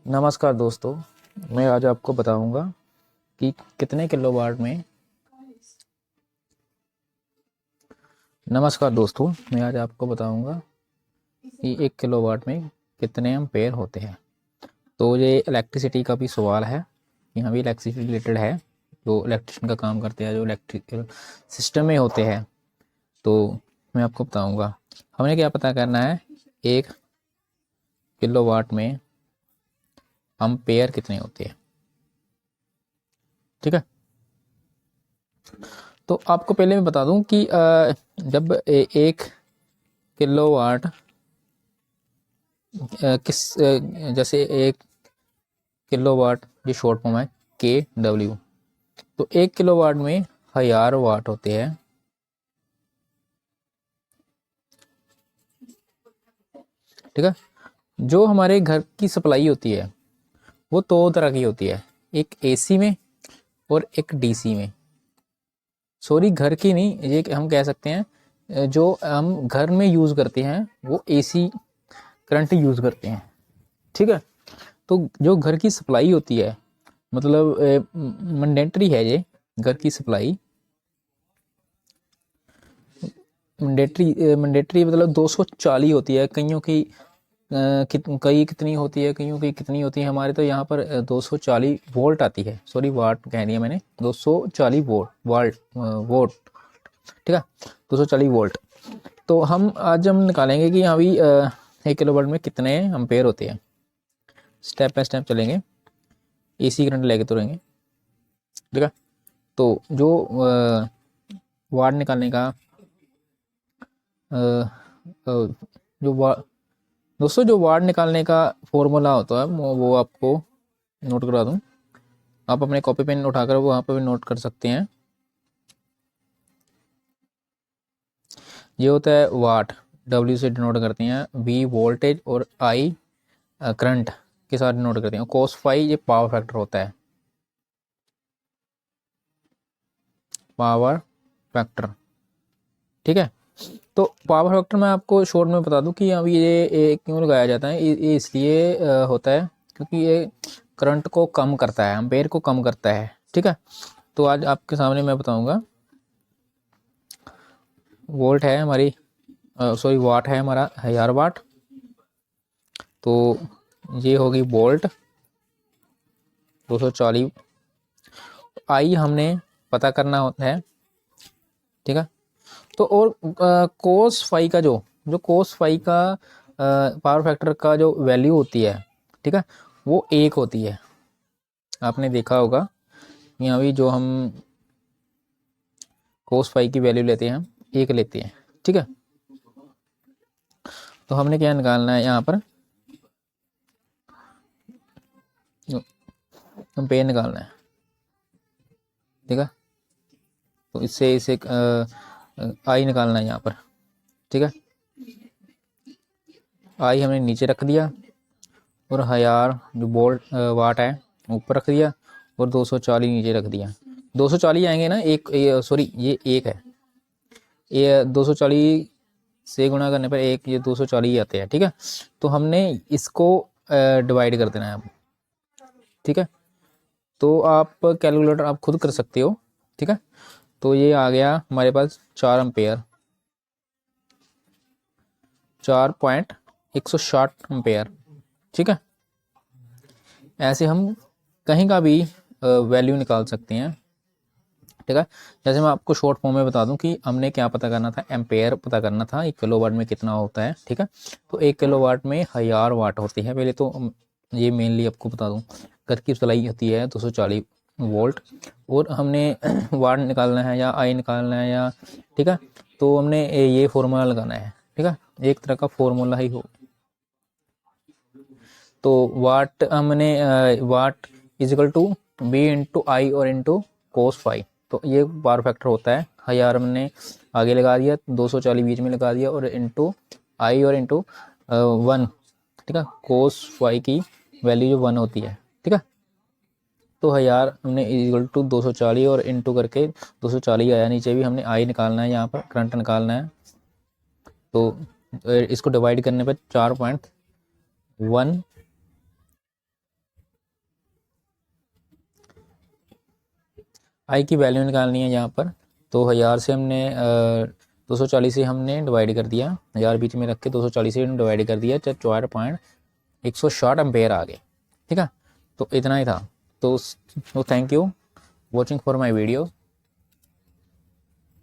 नमस्कार दोस्तों, मैं आज आपको बताऊंगा कि कितने किलोवाट में नमस्कार दोस्तों, मैं आज आपको बताऊंगा कि 1 किलोवाट में कितने एम्पेयर होते हैं। तो ये इलेक्ट्रिसिटी का भी सवाल है, यहाँ भी इलेक्ट्रिसिटी रिलेटेड है। जो इलेक्ट्रिशियन का काम करते हैं, जो इलेक्ट्रिकल सिस्टम में होते हैं, तो मैं आपको बताऊंगा। हमें क्या पता करना है, 1 किलोवाट में एम्पेयर कितने होते हैं। ठीक है, तो आपको पहले मैं बता दूं कि जब 1 किलोवाट जैसे 1 किलोवाट ये शॉर्ट फॉर्म है KW। तो 1 किलोवाट में 1000 वाट होते हैं। ठीक है, जो हमारे घर की सप्लाई होती है वो दो तरह की होती है, एक AC में और एक DC में। सॉरी, घर की नहीं, ये हम कह सकते हैं जो हम घर में यूज़ करते हैं वो AC करंट यूज़ करते हैं। ठीक है, तो जो घर की सप्लाई होती है, मतलब मैंडेटरी है ये घर की सप्लाई। मैंडेटरी मतलब 240 होती है, कईयों की कई कितनी होती है, कईयों की कितनी होती है। हमारे तो यहाँ पर 240 वोल्ट आती है, सॉरी वाट कह दिया मैंने, 240 वोल्ट। ठीक है, 240 वोल्ट। तो हम आज निकालेंगे कि यहाँ भी 1 किलोवाट में कितने एम्पेयर होते हैं। स्टेप बाय स्टेप चलेंगे, AC करंट लेके तो रहेंगे। ठीक है, तो जो वाट निकालने का जो दोस्तों जो वाट निकालने का फॉर्मूला होता है वो आपको नोट करा दूं। आप अपने कॉपी पेन उठाकर वहाँ पर भी नोट कर सकते हैं। ये होता है वाट, W से डिनोट करते हैं, V वोल्टेज और I करंट के साथ डिनोट करते हैं। cos फाई ये पावर फैक्टर होता है, पावर फैक्टर। ठीक है, तो पावर फैक्टर मैं आपको शॉर्ट में बता दूं कि अभी ये क्यों लगाया जाता है। ये इसलिए होता है क्योंकि ये करंट को कम करता है, एम्पेयर को कम करता है। ठीक है, तो आज आपके सामने मैं बताऊंगा। वोल्ट है हमारी, सॉरी वाट है हमारा 1000 वाट। तो ये होगी वोल्ट 240। आई हमने पता करना होता है। ठीक है, तो और कोस फाई का जो कोस फाई का पावर फैक्टर का जो वैल्यू होती है, ठीक है, वो 1 होती है। आपने देखा होगा यहाँ भी जो हम कोस फाई की वैल्यू लेते हैं, 1 लेते हैं। ठीक है, तो हमने क्या निकालना है यहाँ पर, एम्पेयर निकालना है। ठीक है, तो इससे इसे आई निकालना है यहाँ पर। ठीक है, आई हमने नीचे रख दिया और 1000 जो वोल्ट वाट है ऊपर रख दिया और 240 नीचे रख दिया। 240 आएंगे ना, एक सॉरी ये 1 है, ये 240 से गुणा करने पर एक, ये 240 आते हैं। ठीक है, तो हमने इसको डिवाइड कर देना है अब। ठीक है, तो आप कैलकुलेटर आप खुद कर सकते हो। ठीक है, तो ये आ गया हमारे पास 4 एम्पेयर, 4.160 एम्पेयर। ठीक है, ऐसे हम कहीं का भी वैल्यू निकाल सकते हैं। ठीक है, जैसे मैं आपको शॉर्ट फॉर्म में बता दूं कि हमने क्या पता करना था, एम्पेयर पता करना था 1 किलोवाट में कितना होता है। ठीक है, तो 1 किलोवाट में 1000 वाट होती है। पहले तो ये मेनली आपको बता दूं, घर की सप्लाई होती है 240 वोल्ट, और हमने वाट निकालना है या आई निकालना है या, ठीक है, तो हमने ये फॉर्मूला लगाना है। ठीक है, एक तरह का फॉर्मूला ही हो। तो वाट हमने वाट इजिकल टू बी इंटू आई और इंटू कोस फाई। तो ये पावर फैक्टर होता है। 1000 हमने आगे लगा दिया, 240 बीच में लगा दिया और इंटू आई और इंटू 1। ठीक है, कोस फाई की वैल्यू जो 1 होती है। ठीक है, तो 1000 हमने इजिकल टू 240 और इंटू करके 240 आया। नीचे भी हमने आई निकालना है, यहाँ पर करंट निकालना है। तो इसको डिवाइड करने पर 4.1 आई की वैल्यू निकालनी है यहाँ पर, तो 1000 से हमने 240 से हमने डिवाइड कर दिया, 1000 बीच में रख के 240 से हमने डिवाइड कर दिया, 4.160 एम्पेयर आ गए। ठीक है, तो इतना ही था। तो thank you watching for my video.